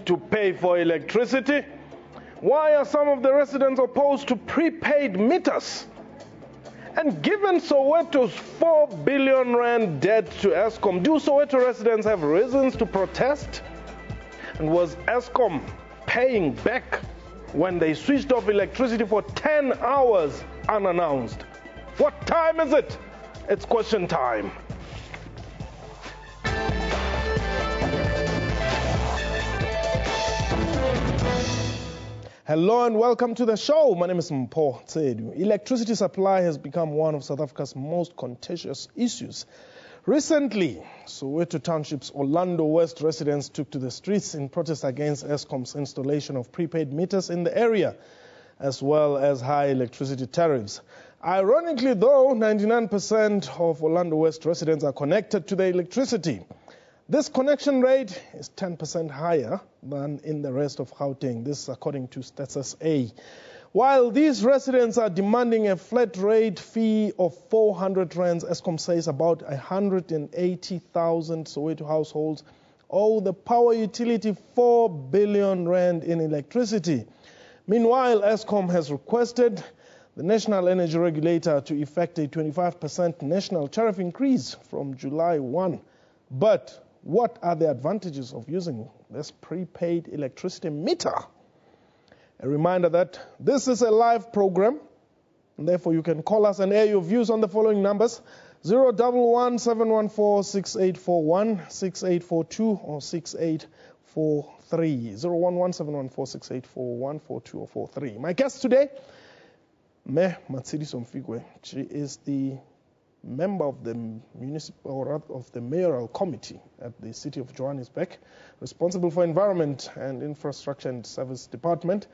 to pay for electricity? Why are some of the residents opposed to prepaid meters? And given Soweto's 4 billion rand debt to Eskom, do Soweto residents have reasons to protest? And was Eskom paying back when they switched off electricity for 10 hours unannounced? What time is it? It's question time. Hello and welcome to the show. My name is Mpho Tsedu. Electricity supply has become one of South Africa's most contentious issues. Recently, Soweto Township's Orlando West residents took to the streets in protest against Eskom's installation of prepaid meters in the area, as well as high electricity tariffs. Ironically, though, 99% of Orlando West residents are connected to the electricity. This connection rate is 10% higher than in the rest of Gauteng. This is according to Stats SA. While these residents are demanding a flat rate fee of 400 rands, Eskom says about 180,000 Soweto households owe the power utility 4 billion rand in electricity. Meanwhile, Eskom has requested the National Energy Regulator to effect a 25% national tariff increase from July 1. But what are the advantages of using this prepaid electricity meter? A reminder that this is a live program, and therefore you can call us and air your views on the following numbers: 011 714 6841, 6842 or 6843. 011 714 6841, 42 or 43. My guest today, Me Matsidi Somfigwe. She is the member of the mayoral committee at the City of Johannesburg, responsible for environment and infrastructure and service department.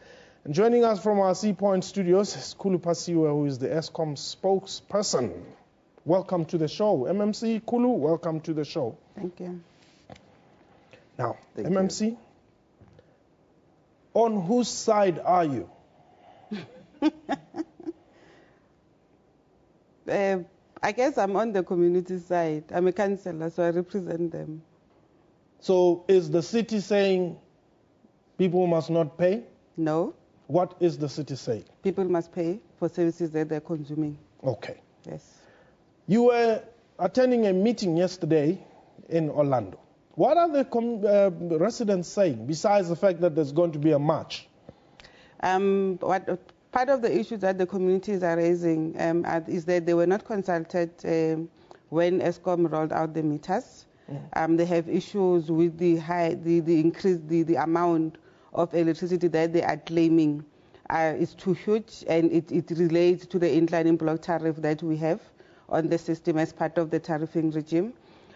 And joining us from our Sea Point studios is Kulu Pasiwe, who is the Eskom spokesperson. Welcome to the show. MMC Kulu, welcome to the show. Thank you. Now, Thank MMC, you. On whose side are you? I guess I'm on the community side. I'm a councillor, so I represent them. So is the city saying people must not pay? No. What is the city saying? People must pay for services that they're consuming. Okay. Yes. You were attending a meeting yesterday in Orlando. What are the residents saying, besides the fact that there's going to be a march? Part of the issues that the communities are raising is that they were not consulted when Eskom rolled out the meters. They have issues with the increase, the amount of electricity that they are claiming is too huge, and it relates to the inclining block tariff that we have on the system as part of the tariffing regime.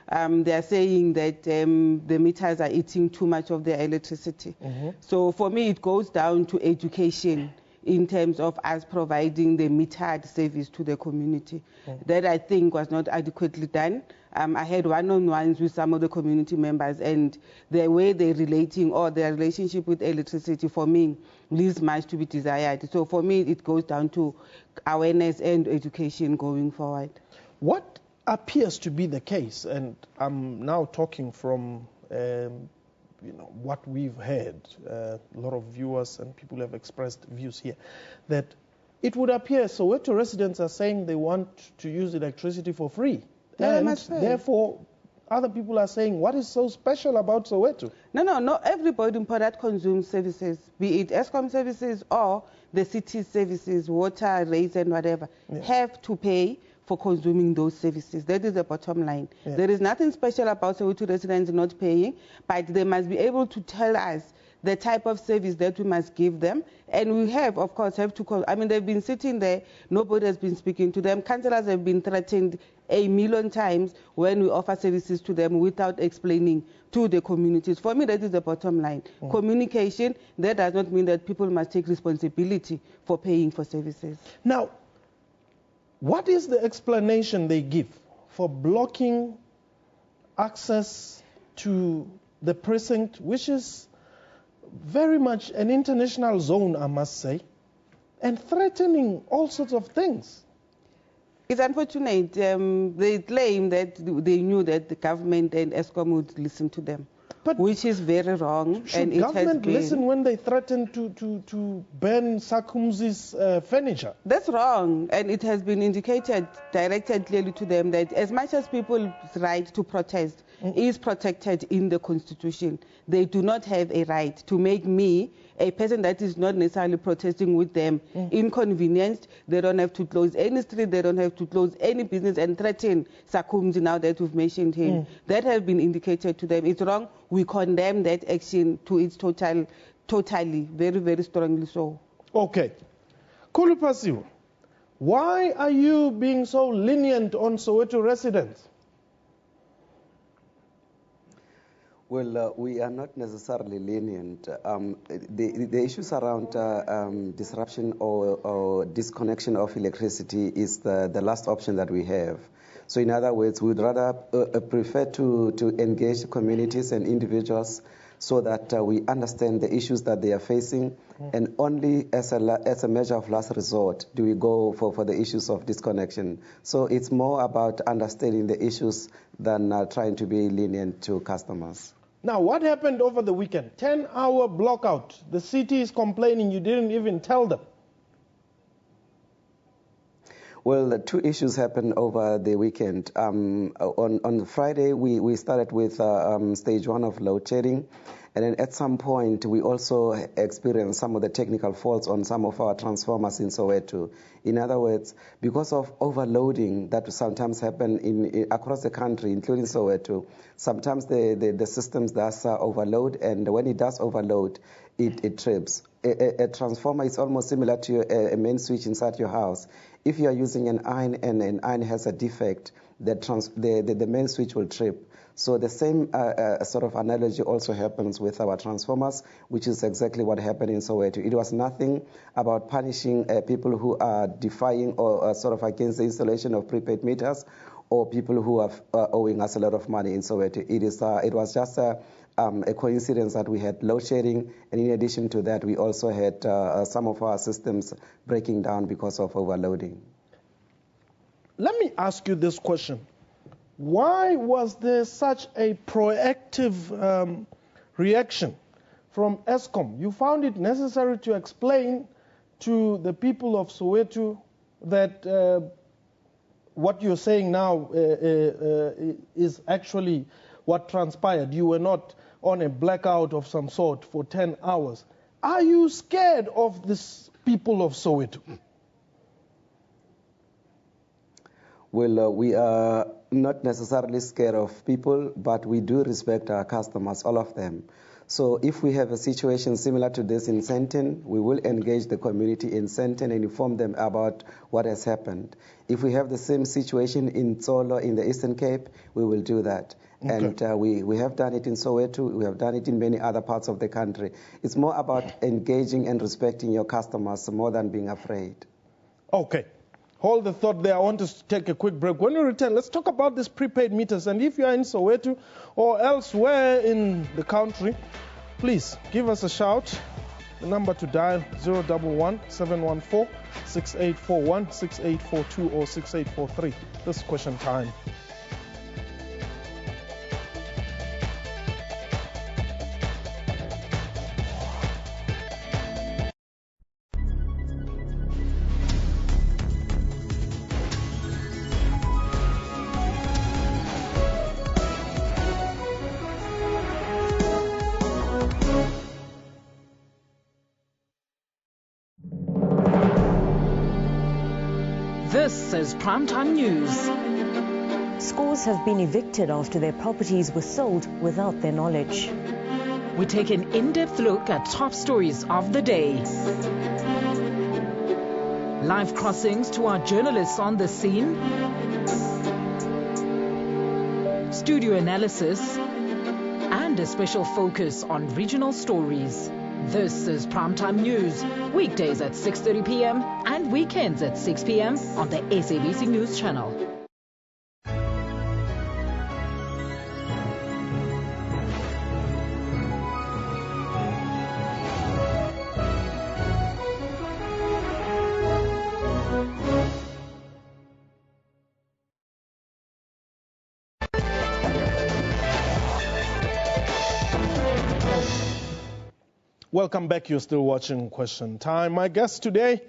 They are saying that the meters are eating too much of their electricity. So for me, it goes down to education in terms of us providing the metered service to the community. That I think was not adequately done. I had one-on-ones with some of the community members, and the way they're relating or their relationship with electricity, for me, leaves much to be desired. So for me, it goes down to awareness and education going forward. What appears to be the case, and I'm now talking from what we've heard, a lot of viewers and people have expressed views here, that it would appear Soweto residents are saying they want to use electricity for free. Yeah, and therefore, other people are saying, what is so special about Soweto? No. Everybody that consumes services, be it Eskom services or the city services, water, rates and whatever, have to pay for consuming those services. That is the bottom line. Yeah. There is nothing special about Soweto residents not paying, but they must be able to tell us the type of service that we must give them. And we have, of course, they've been sitting there, nobody has been speaking to them. Councillors have been threatened 1,000,000 times when we offer services to them without explaining to the communities. For me, that is the bottom line. Communication, that does not mean that people must take responsibility for paying for services. Now, what is the explanation they give for blocking access to the precinct, which is very much an international zone, I must say, and threatening all sorts of things? It's unfortunate. They claim that they knew that the government and Eskom would listen to them. which is very wrong. Should and it government has been, listen when they threaten to ban Sakumzi's furniture? That's wrong, and it has been directed clearly to them that as much as people's right to protest is protected in the Constitution, they do not have a right to make me, a person that is not necessarily protesting with them, inconvenienced. They don't have to close any street, they don't have to close any business and threaten Sakumzi now that we've mentioned him. That has been indicated to them. It's wrong. We condemn that action to its totally, very, very strongly so. Okay. Kulupasiwe, why are you being so lenient on Soweto residents? Well, we are not necessarily lenient. The issues around disruption or disconnection of electricity is the last option that we have. So in other words, we'd rather prefer to engage communities and individuals so that we understand the issues that they are facing, and only as a measure of last resort do we go for the issues of disconnection. So it's more about understanding the issues than trying to be lenient to customers. Now, what happened over the weekend? 10-hour blockout. The city is complaining you didn't even tell them. Well, two issues happened over the weekend. On Friday, we started with stage 1 of load shedding. And then at some point, we also experienced some of the technical faults on some of our transformers in Soweto. In other words, because of overloading that sometimes happen across the country, including Soweto, sometimes the systems does overload, and when it does overload, it trips. A transformer is almost similar to a main switch inside your house. If you are using an iron and an iron has a defect, the main switch will trip. So the same sort of analogy also happens with our transformers, which is exactly what happened in Soweto. It was nothing about punishing people who are defying or sort of against the installation of prepaid meters, or people who are owing us a lot of money in Soweto. It was just a coincidence that we had load shedding, and in addition to that, we also had some of our systems breaking down because of overloading. Let me ask you this question. Why was there such a proactive reaction from Eskom? You found it necessary to explain to the people of Soweto that what you're saying now is actually what transpired. You were not on a blackout of some sort for 10 hours. Are you scared of these people of Soweto? Well, we are not necessarily scared of people, but we do respect our customers, all of them. So if we have a situation similar to this in Sandton, we will engage the community in Sandton and inform them about what has happened. If we have the same situation in Tsolo, in the Eastern Cape, we will do that. Okay. And we have done it in Soweto, we have done it in many other parts of the country. It's more about engaging and respecting your customers more than being afraid. Okay. Hold the thought there. I want us to take a quick break. When we return, let's talk about these prepaid meters. And if you are in Soweto or elsewhere in the country, please give us a shout. The number to dial 011-714-6841, 6842 or 6843. This is question time. This is Primetime News. Scores have been evicted after their properties were sold without their knowledge. We take an in-depth look at top stories of the day. Live crossings to our journalists on the scene. Studio analysis. And a special focus on regional stories. This is Primetime News, weekdays at 6:30 p.m. and weekends at 6 p.m. on the SABC News channel. Welcome back. You're still watching Question Time. My guest today,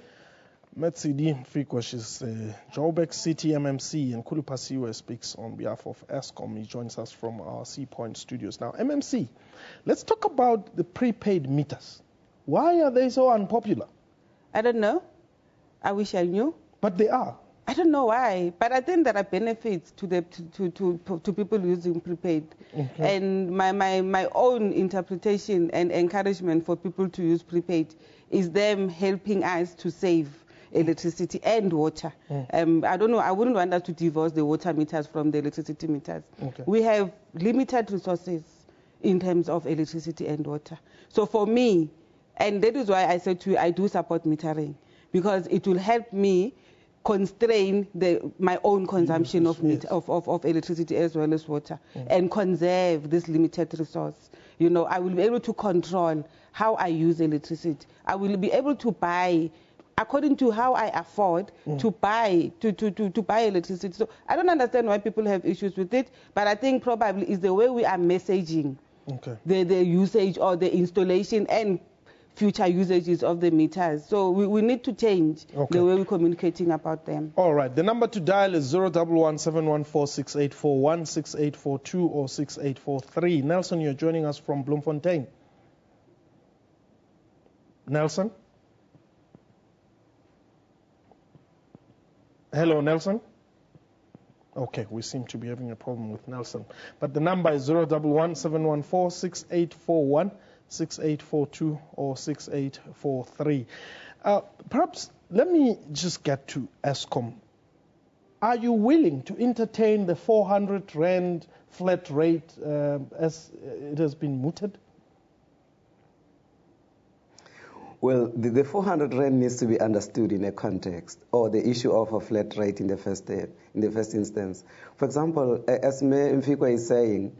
Metsidi Fikwa, she's Joburg City MMC, and Kulu Pasiwe speaks on behalf of Eskom. He joins us from our Sea Point studios. Now, MMC, let's talk about the prepaid meters. Why are they so unpopular? I don't know. I wish I knew. But they are. I don't know why, but I think there are benefits to people using prepaid. Okay. And my own interpretation and encouragement for people to use prepaid is them helping us to save electricity and water. I don't know, I wouldn't want us to divorce the water meters from the electricity meters. Okay. We have limited resources in terms of electricity and water. So for me, and that is why I said to you, I do support metering, because it will help me constrain my own consumption of electricity as well as water, and conserve this limited resource. You know, I will be able to control how I use electricity. I will be able to buy according to how I afford to buy electricity. So I don't understand why people have issues with it, but I think probably is the way we are messaging the usage or the installation and future usages of the meters. So we need to change the way we're communicating about them. All right. The number to dial is 011-714-6841, 6842 or 6843. Nelson, you're joining us from Bloemfontein. Nelson? Hello, Nelson? Okay, we seem to be having a problem with Nelson. But the number is 011-714-6841, 6842 or 6843. Perhaps let me just get to Eskom. Are you willing to entertain the 400 Rand flat rate as it has been mooted? Well, the 400 Rand needs to be understood in a context, or the issue of a flat rate in the first instance. For example, as Mayor Mfikwa is saying,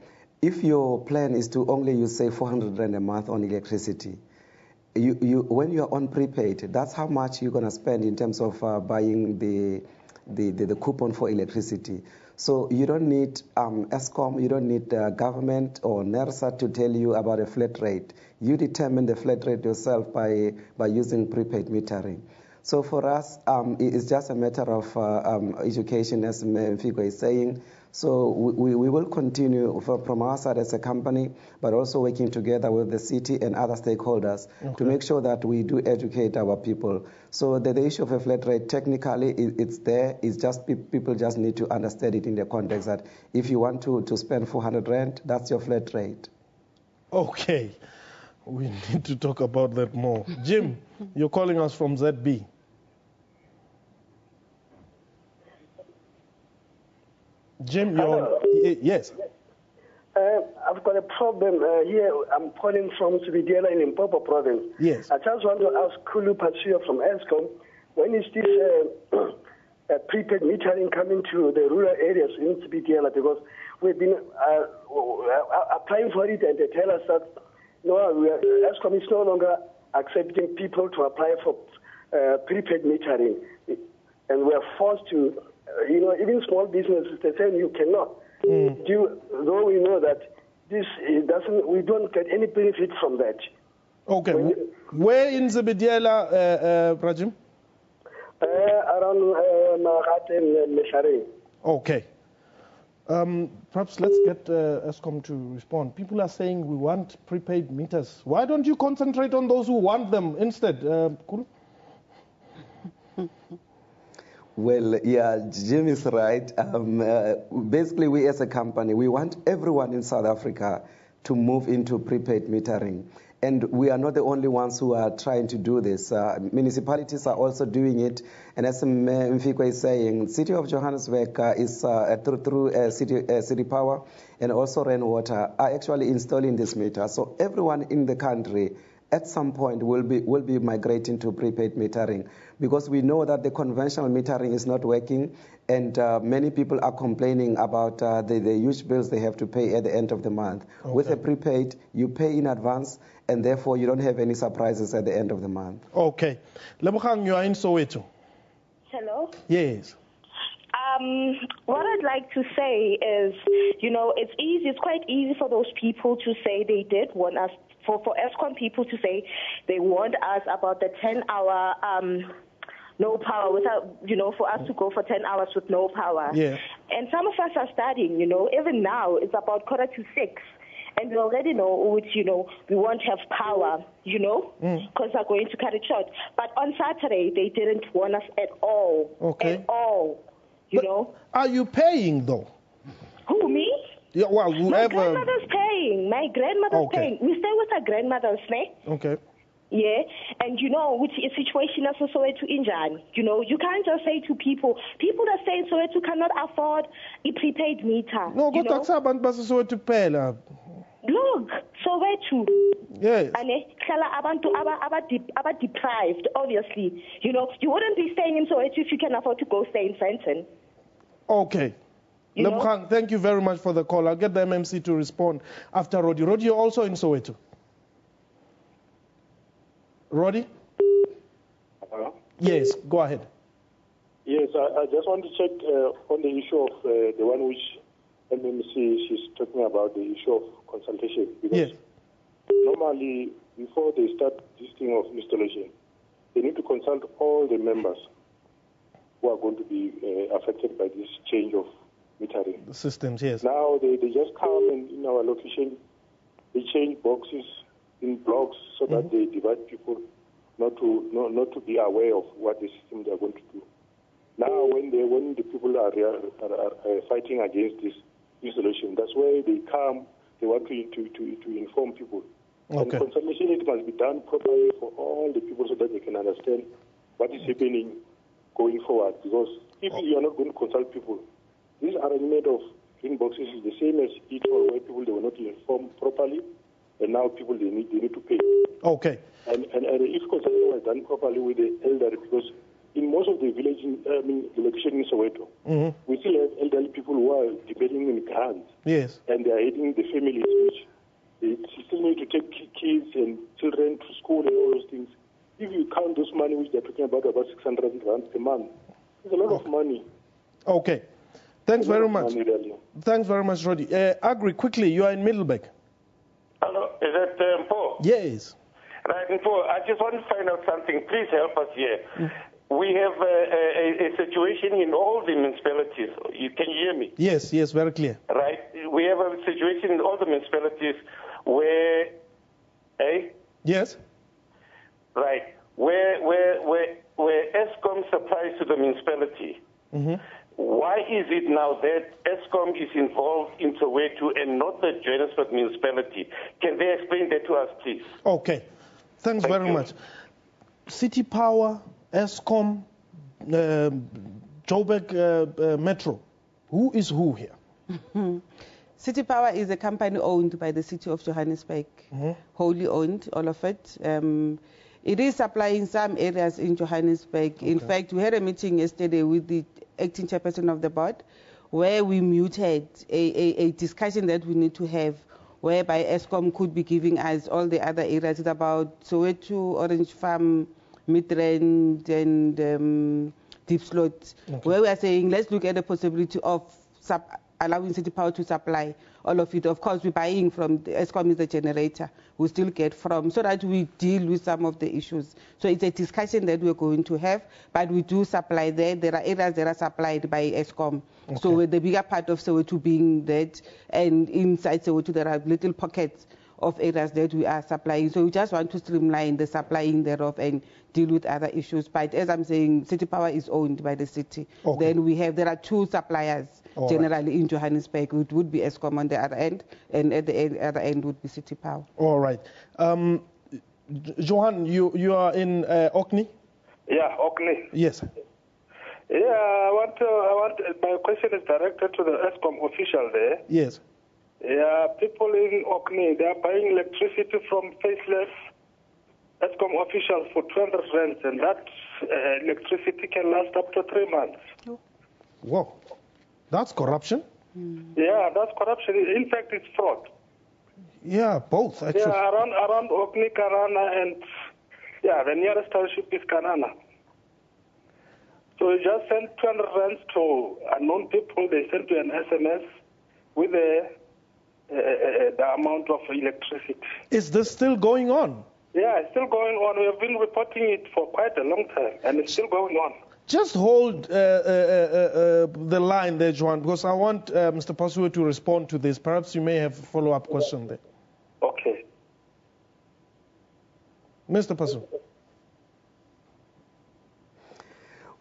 if your plan is to only use, say, 400 Rand a month on electricity, when you are on prepaid, that's how much you're going to spend in terms of buying the coupon for electricity. So you don't need Eskom, you don't need government or NERSA to tell you about a flat rate. You determine the flat rate yourself by using prepaid metering. So for us, it's just a matter of education, as Mfikwa is saying. So we will continue from our side as a company, but also working together with the city and other stakeholders to make sure that we do educate our people. So the issue of a flat rate, technically, it's there. It's just people just need to understand it in the context that if you want to spend 400 Rand, that's your flat rate. Okay. We need to talk about that more. Jim, you're calling us from ZB. Jim, yes. I've got a problem here. I'm calling from Sibidela in Limpopo province. Yes. I just want to ask Kulu Pasiwe from Eskom, when is this prepaid metering coming to the rural areas in Sibidela? Because we've been applying for it, and they tell us that Eskom is no longer accepting people to apply for prepaid metering, and we are forced to. Even small businesses, they say you cannot. Though we know that we don't get any benefit from that. Okay. Where in Zebediela, Rajim? Around Magat and Meshare. Okay. Perhaps let's get Eskom to respond. People are saying we want prepaid meters. Why don't you concentrate on those who want them instead? Well, yeah, Jim is right. Basically, we as a company, we want everyone in South Africa to move into prepaid metering. And we are not the only ones who are trying to do this. Municipalities are also doing it. And as Mfikwa is saying, City of Johannesburg is through City Power and also Rainwater are actually installing this meter. So everyone in the country at some point will be migrating to prepaid metering, because we know that the conventional metering is not working, and many people are complaining about the huge bills they have to pay at the end of the month. Okay. With a prepaid, you pay in advance, and therefore you don't have any surprises at the end of the month. Okay. Lebogang, you are in Soweto. Hello? Yes. What I'd like to say is, it's quite easy for those people to say they did want us for Eskom people to say they warned us about the 10-hour no power without, for us to go for 10 hours with no power. Yeah. And some of us are studying, even now it's about 5:45. And we already know, which, we won't have power, because they're going to cut it short. But on Saturday, they didn't warn us at all. Okay. At all, know. Are you paying, though? Who, me? Yeah, well, whoever... My grandmother's paying. My grandmother's paying. We stay with our grandmothers, ne? Okay. Yeah, and which is situation as Soweto injani. You can't just say to people that say in Soweto cannot afford a prepaid meter. No, go to abantu baseSoweto kuphela. Look, Soweto. Yes. About deprived, obviously. You wouldn't be staying in Soweto if you can afford to go stay in Fenton. Okay. Lebgang, thank you very much for the call. I'll get the MMC to respond after Roddy. Roddy, you're also in Soweto. Roddy? Hello? Yes, go ahead. Yes, I just want to check on the issue of the one which MMC, she's talking about, the issue of consultation. Because yes. Normally, before they start this thing of installation, they need to consult all the members who are going to be affected by this change of metering. The systems, yes. Now, they just come in our location, they change boxes in blocks so that they divide people not to be aware of what the system they are going to do. Now, when the people are fighting against this installation, that's where they come. They want to inform people. Okay. And consultation, it must be done properly for all the people so that they can understand what is happening going forward. Because if you are not going to consult people, this arrangement of green boxes is the same as it for where people they were not informed properly. And now people they need to pay. Okay. And if consultation was done properly with the elderly, because in most of the villages, the location in Soweto, we still have elderly people who are depending on grants. Yes. And they are aiding the families, which they still need to take kids and children to school and all those things. If you count those money which they're talking about 600 rand a month, it's a lot of money. Okay. Thanks very much. Thanks very much, Roddy. Agri, quickly, you are in Middleburg. Hello, is that Mpo? Yes. Right, Mpo, I just want to find out something. Please help us here. We have a situation in all the municipalities. Can you hear me? Yes, very clear. Right. We have a situation in all the municipalities where, Yes. Right. Where Eskom supplies to the municipality. Why is it now that Eskom is involved in Soweto and not the Johannesburg municipality? Can they explain that to us, please? Okay. Thanks very much. City Power, Eskom, Joburg Metro. Who is who here? City Power is a company owned by the city of Johannesburg, wholly owned, all of it. It is supplying some areas in Johannesburg. Okay. In fact, we had a meeting yesterday with the acting chairperson of the board where we muted a discussion that we need to have whereby Eskom could be giving us all the other areas. It's about Soweto, Orange Farm, Midrand, and Deep Slot, where we are saying let's look at the possibility of allowing City Power to supply all of it. Of course, we're buying from Eskom is the generator. We still get from, so that we deal with some of the issues. So it's a discussion that we're going to have, but we do supply there. There are areas that are supplied by Eskom. Okay. So with the bigger part of Soweto being that, and inside Soweto there are little pockets of areas that we are supplying. So we just want to streamline the supplying thereof and deal with other issues. But as I'm saying, City Power is owned by the city. Okay. Then there are two suppliers generally in Johannesburg. It would be Eskom on the other end, and at the other end would be City Power. All right. Johan, you are in Orkney? Yeah, Orkney. Yes. Yeah, I want. My question is directed to the Eskom official there. Yes. Yeah, people in Orkney, they are buying electricity from faceless Eskom officials for 200 rand, and that electricity can last up to 3 months. Whoa, that's corruption? Yeah, that's corruption. In fact, it's fraud. Yeah, both, actually. Yeah, around Orkney, Karana, and the nearest township is Kanana. So you just send 200 rands to unknown people. They send you an SMS with a the amount of electricity. Is this still going on? Yeah, it's still going on. We have been reporting it for quite a long time, and it's still going on. Just hold the line there, Johan, because I want Mr. Pasua to respond to this. Perhaps you may have a follow-up question there. Okay. Mr. Pasua.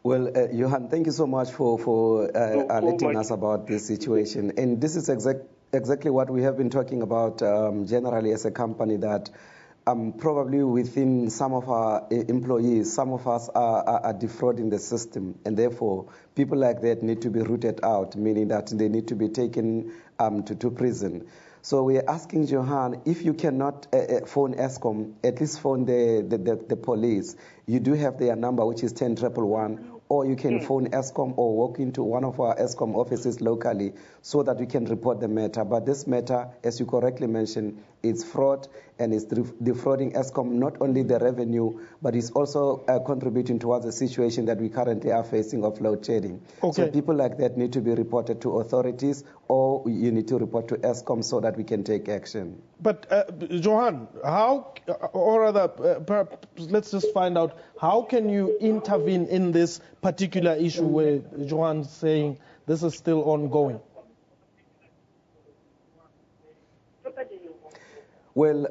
Well, Johan, thank you so much for alerting us about this situation. And this is exactly what we have been talking about generally as a company, that probably within some of our employees, some of us are defrauding the system, and therefore people like that need to be rooted out, meaning that they need to be taken to prison. So we are asking Johan, if you cannot phone Eskom, at least phone the police. You do have their number, which is 10111, or you can phone Eskom or walk into one of our Eskom offices locally so that we can report the matter. But this matter, as you correctly mentioned, it's fraud, and it's defrauding Eskom not only the revenue, but it's also contributing towards the situation that we currently are facing of load shedding. Okay. So people like that need to be reported to authorities, or you need to report to Eskom so that we can take action. But, Johan, how, or rather, perhaps let's just find out, how can you intervene in this particular issue where Johan's saying this is still ongoing? Well,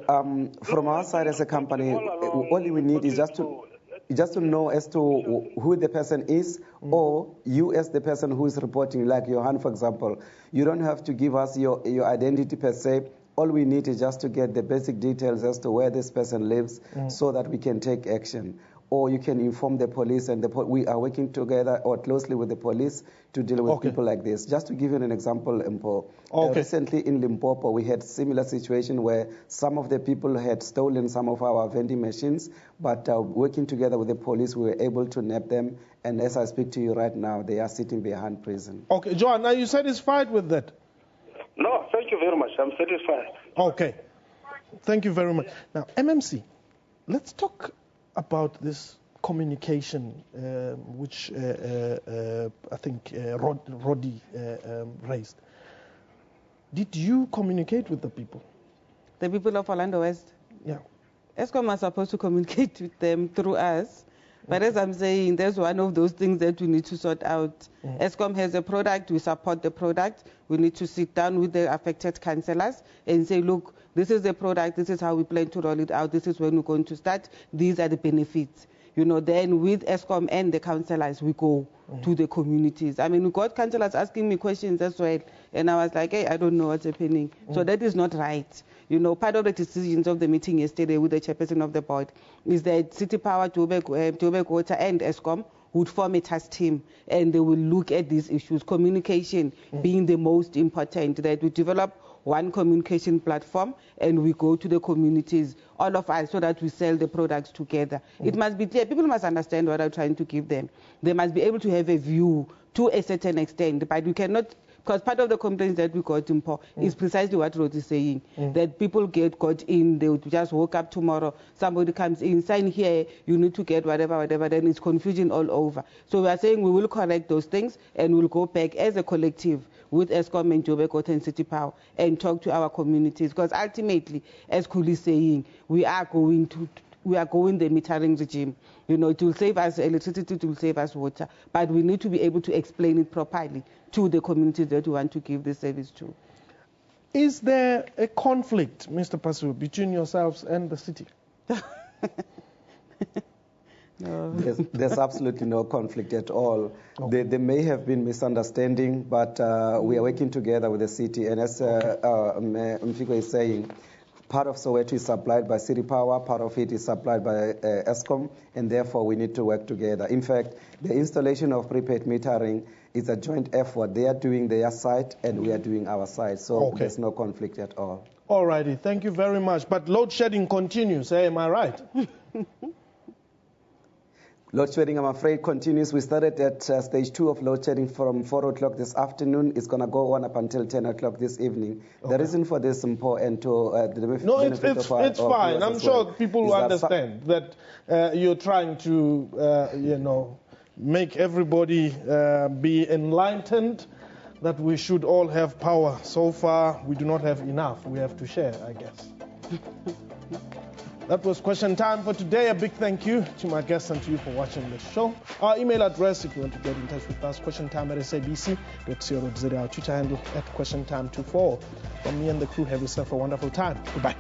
from our side as a company, all we need is just to know as to who the person is, or you as the person who is reporting, like Johan, for example. You don't have to give us your identity per se. All we need is just to get the basic details as to where this person lives so that we can take action. Or you can inform the police, and we are working together or closely with the police to deal with people like this. Just to give you an example, Mpo, recently in Limpopo, we had similar situation where some of the people had stolen some of our vending machines, but working together with the police, we were able to nab them, and as I speak to you right now, they are sitting behind prison. Okay, Johan, are you satisfied with that? No, thank you very much. I'm satisfied. Okay. Thank you very much. Now, MMC, let's talk about this communication, which I think Roddy raised. Did you communicate with the people? The people of Orlando West? Yeah. Eskom are supposed to communicate with them through us. But as I'm saying, there's one of those things that we need to sort out. Eskom has a product, we support the product. We need to sit down with the affected councillors and say, look, this is the product, this is how we plan to roll it out, this is when we're going to start, these are the benefits. You know, then with Eskom and the councillors, we go to the communities. I mean, we got councillors asking me questions as well, and I was like, hey, I don't know what's happening. So that is not right. You know, part of the decisions of the meeting yesterday with the chairperson of the board is that City Power, Joburg Water and Eskom would form a task team, and they will look at these issues, communication being the most important, that we develop one communication platform and we go to the communities, all of us, so that we sell the products together. It must be clear. People must understand what I'm trying to give them. They must be able to have a view to a certain extent, but we cannot, because part of the complaints that we got in Po is precisely what Rod is saying, that people got in, they would just woke up tomorrow, somebody comes in, sign here, you need to get whatever, then it's confusion all over. So we are saying we will correct those things, and we'll go back as a collective with Eskom and Joburg Water and City Power and talk to our communities, because ultimately, as Kuli is saying, we are going the metering regime. You know, it will save us electricity, it will save us water, but we need to be able to explain it properly to the communities that we want to give this service to. Is there a conflict, Mr. Pasu, between yourselves and the city? No. There's absolutely no conflict at all. There may have been misunderstanding, but we are working together with the city, and as Mfiko is saying, part of Soweto is supplied by City Power, part of it is supplied by Eskom, and therefore we need to work together. In fact, the installation of prepaid metering is a joint effort. They are doing their side and we are doing our side, so there's no conflict at all. All righty, thank you very much. But load shedding continues, am I right? Load shedding, I'm afraid, continues. We started at stage 2 of load shedding from 4 o'clock this afternoon. It's going to go on up until 10 o'clock this evening. The reason for this, and to the benefit of our it's fine. I'm sure people will understand that you're trying to, make everybody be enlightened that we should all have power. So far, we do not have enough. We have to share, I guess. That was question time for today. A big thank you to my guests and to you for watching the show. Our email address, if you want to get in touch with us, questiontime@sabc.co.za. Our Twitter handle @questiontime24. From me and the crew, have yourself a wonderful time. Goodbye.